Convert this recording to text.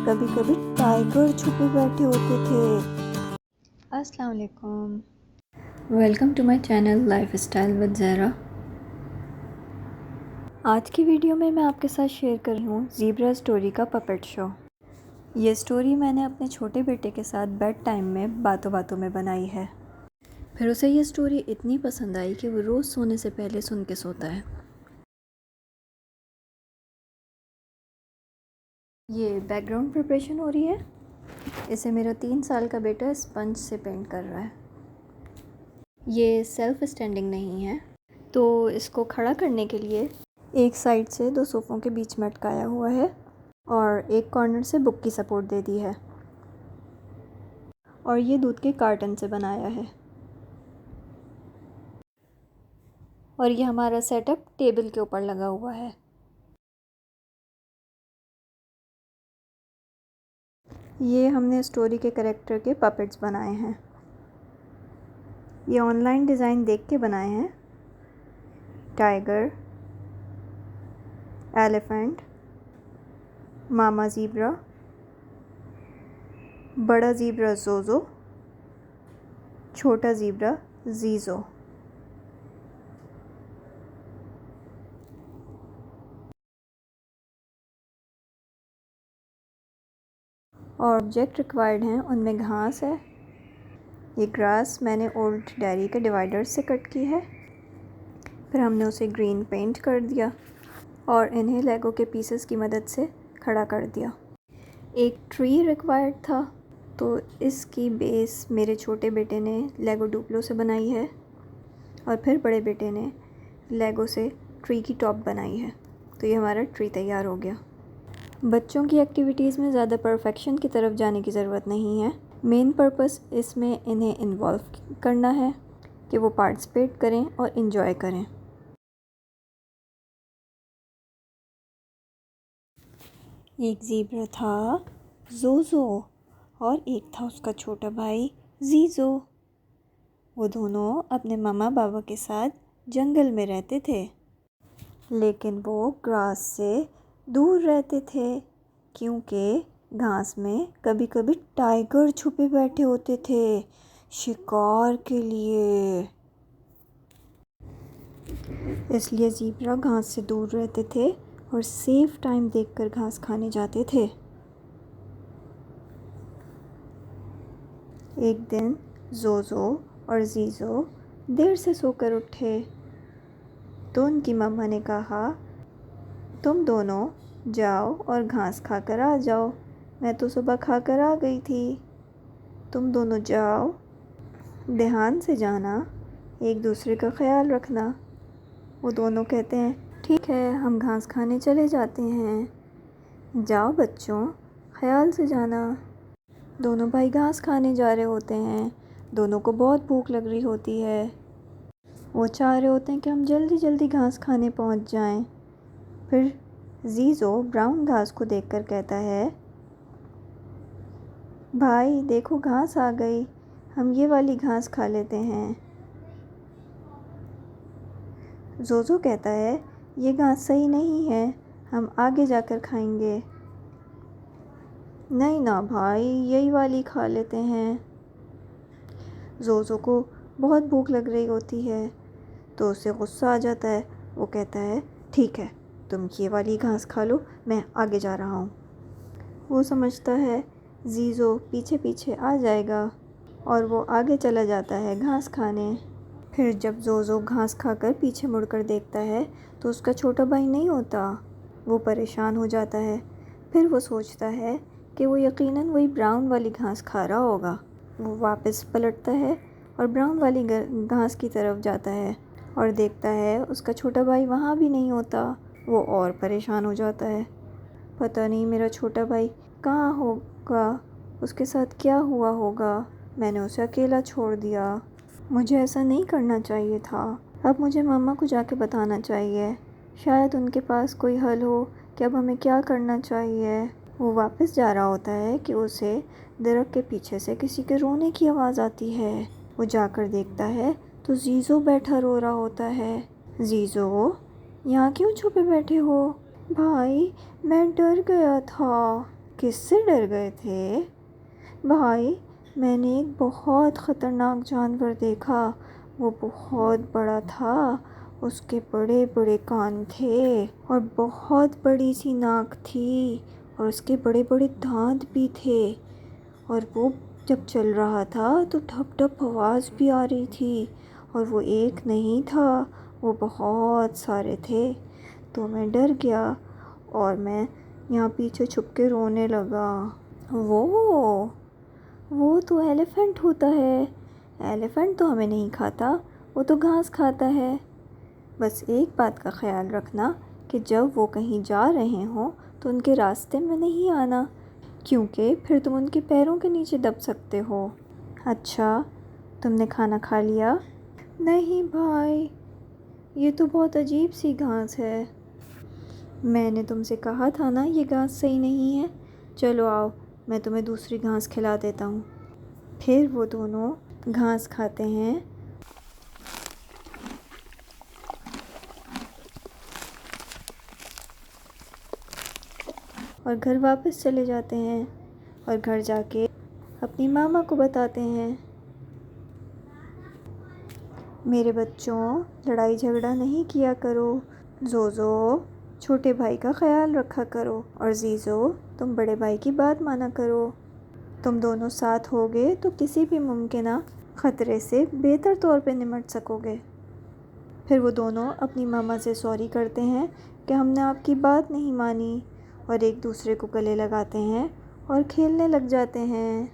کبھی کبھی ٹائگر چھپے بیٹھے ہوتے تھے۔ السلام علیکم، welcome to my channel lifestyle with Zahra. آج کی ویڈیو میں آپ کے ساتھ شیئر کر رہی ہوں زیبرا اسٹوری کا پپٹ شو۔ یہ اسٹوری میں نے اپنے چھوٹے بیٹے کے ساتھ بیڈ ٹائم میں باتوں باتوں میں بنائی ہے۔ پھر اسے یہ اسٹوری اتنی پسند آئی کہ وہ روز سونے سے پہلے سن کے سوتا ہے۔ یہ بیک گراؤنڈ پریپریشن ہو رہی ہے، اسے میرا 3 سال کا بیٹا اسپنج سے پینٹ کر رہا ہے۔ یہ سیلف اسٹینڈنگ نہیں ہے، تو اس کو کھڑا کرنے کے لیے ایک سائڈ سے 2 صوفوں کے بیچ میں اٹکایا ہوا ہے اور ایک کارنر سے بک کی سپورٹ دے دی ہے، اور یہ دودھ کے کارٹن سے بنایا ہے۔ اور یہ ہمارا سیٹ اپ ٹیبل کے اوپر لگا ہوا ہے۔ یہ ہم نے اسٹوری کے کریکٹر کے پپٹس بنائے ہیں۔ یہ آن لائن ڈیزائن دیکھ کے بنائے ہیں۔ ٹائگر، ایلیفینٹ، ماما زیبرا، بڑا زیبرا زوزو، چھوٹا زیبرا زیزو۔ اور آبجیکٹ ریکوائرڈ ہیں، ان میں گھاس ہے۔ یہ گراس میں نے اولڈ ڈائری کے ڈیوائڈر سے کٹ کی ہے، پھر ہم نے اسے گرین پینٹ کر دیا اور انہیں لیگو کے پیسز کی مدد سے کھڑا کر دیا۔ ایک ٹری ریکوائرڈ تھا، تو اس کی بیس میرے چھوٹے بیٹے نے لیگو ڈوپلو سے بنائی ہے، اور پھر بڑے بیٹے نے لیگو سے ٹری کی ٹاپ بنائی ہے، تو یہ ہمارا ٹری تیار ہو گیا۔ بچوں کی ایکٹیویٹیز میں زیادہ پرفیکشن کی طرف جانے کی ضرورت نہیں ہے۔ مین پرپس اس میں انہیں انوالو کرنا ہے کہ وہ پارٹیسپیٹ کریں اور انجوائے کریں۔ ایک زیبرا تھا زوزو اور ایک تھا اس کا چھوٹا بھائی زیزو۔ وہ دونوں اپنے ماما بابا کے ساتھ جنگل میں رہتے تھے، لیکن وہ گراس سے دور رہتے تھے کیونکہ گھاس میں کبھی کبھی ٹائگر چھپے بیٹھے ہوتے تھے شکار کے لیے۔ اس لیے زیبرا گھاس سے دور رہتے تھے اور سیف ٹائم دیکھ کر گھاس کھانے جاتے تھے۔ ایک دن زوزو اور زیزو دیر سے سو کر اٹھے، تو ان کی ماما نے کہا، تم دونوں جاؤ اور گھاس کھا کر آ جاؤ، میں تو صبح کھا کر آ گئی تھی، تم دونوں جاؤ، دھیان سے جانا، ایک دوسرے کا خیال رکھنا۔ وہ دونوں کہتے ہیں، ٹھیک ہے، ہم گھاس کھانے چلے جاتے ہیں، جاؤ بچوں، خیال سے جانا۔ دونوں بھائی گھاس کھانے جا رہے ہوتے ہیں، دونوں کو بہت بھوک لگ رہی ہوتی ہے، وہ چاہ رہے ہوتے ہیں کہ ہم جلدی جلدی گھاس کھانے پہنچ جائیں۔ پھر زیزو براؤن گھاس کو دیکھ کر کہتا ہے، بھائی دیکھو گھاس آ گئی، ہم یہ والی گھاس کھا لیتے ہیں۔ زوزو کہتا ہے، یہ گھاس صحیح نہیں ہے، ہم آگے جا کر کھائیں گے۔ نہیں نا بھائی، یہی والی کھا لیتے ہیں۔ زوزو کو بہت بھوک لگ رہی ہوتی ہے، تو اسے غصہ آ جاتا ہے، وہ کہتا ہے، ٹھیک ہے، تم یہ والی گھاس کھا لو، میں آگے جا رہا ہوں۔ وہ سمجھتا ہے زیزو پیچھے پیچھے آ جائے گا، اور وہ آگے چلا جاتا ہے گھاس کھانے۔ پھر جب زوزو گھاس کھا کر پیچھے مڑ کر دیکھتا ہے تو اس کا چھوٹا بھائی نہیں ہوتا، وہ پریشان ہو جاتا ہے۔ پھر وہ سوچتا ہے کہ وہ یقیناً وہی براؤن والی گھاس کھا رہا ہوگا۔ وہ واپس پلٹتا ہے اور براؤن والی گھاس کی طرف جاتا ہے اور دیکھتا ہے اس کا چھوٹا بھائی وہاں بھی نہیں ہوتا، وہ اور پریشان ہو جاتا ہے۔ پتہ نہیں میرا چھوٹا بھائی کہاں ہوگا، اس کے ساتھ کیا ہوا ہوگا، میں نے اسے اکیلا چھوڑ دیا، مجھے ایسا نہیں کرنا چاہیے تھا، اب مجھے ماما کو جا کے بتانا چاہیے، شاید ان کے پاس کوئی حل ہو کہ اب ہمیں کیا کرنا چاہیے۔ وہ واپس جا رہا ہوتا ہے کہ اسے درخت کے پیچھے سے کسی کے رونے کی آواز آتی ہے۔ وہ جا کر دیکھتا ہے تو زیزو بیٹھا رو رہا ہوتا ہے۔ زیزو، یہاں کیوں چھپے بیٹھے ہو؟ بھائی میں ڈر گیا تھا۔ کس سے ڈر گئے تھے؟ بھائی، میں نے ایک بہت خطرناک جانور دیکھا، وہ بہت بڑا تھا، اس کے بڑے بڑے کان تھے اور بہت بڑی سی ناک تھی، اور اس کے بڑے بڑے دانت بھی تھے، اور وہ جب چل رہا تھا تو ٹھپ ٹھپ آواز بھی آ رہی تھی، اور وہ ایک نہیں تھا، وہ بہت سارے تھے۔ تو میں ڈر گیا اور میں یہاں پیچھے چھپ کے رونے لگا۔ وہ تو ایلیفنٹ ہوتا ہے۔ ایلیفنٹ تو ہمیں نہیں کھاتا، وہ تو گھاس کھاتا ہے۔ بس ایک بات کا خیال رکھنا کہ جب وہ کہیں جا رہے ہوں تو ان کے راستے میں نہیں آنا، کیونکہ پھر تم ان کے پیروں کے نیچے دب سکتے ہو۔ اچھا، تم نے کھانا کھا لیا؟ نہیں بھائی، یہ تو بہت عجیب سی گھاس ہے۔ میں نے تم سے کہا تھا نا یہ گھاس صحیح نہیں ہے۔ چلو آؤ، میں تمہیں دوسری گھاس کھلا دیتا ہوں۔ پھر وہ دونوں گھاس کھاتے ہیں اور گھر واپس چلے جاتے ہیں، اور گھر جا کے اپنی ماما کو بتاتے ہیں۔ میرے بچوں، لڑائی جھگڑا نہیں کیا کرو۔ زوزو، چھوٹے بھائی کا خیال رکھا کرو، اور زیزو، تم بڑے بھائی کی بات مانا کرو۔ تم دونوں ساتھ ہوگے تو کسی بھی ممکنہ خطرے سے بہتر طور پہ نمٹ سکو گے۔ پھر وہ دونوں اپنی ماما سے سوری کرتے ہیں کہ ہم نے آپ کی بات نہیں مانی، اور ایک دوسرے کو گلے لگاتے ہیں اور کھیلنے لگ جاتے ہیں۔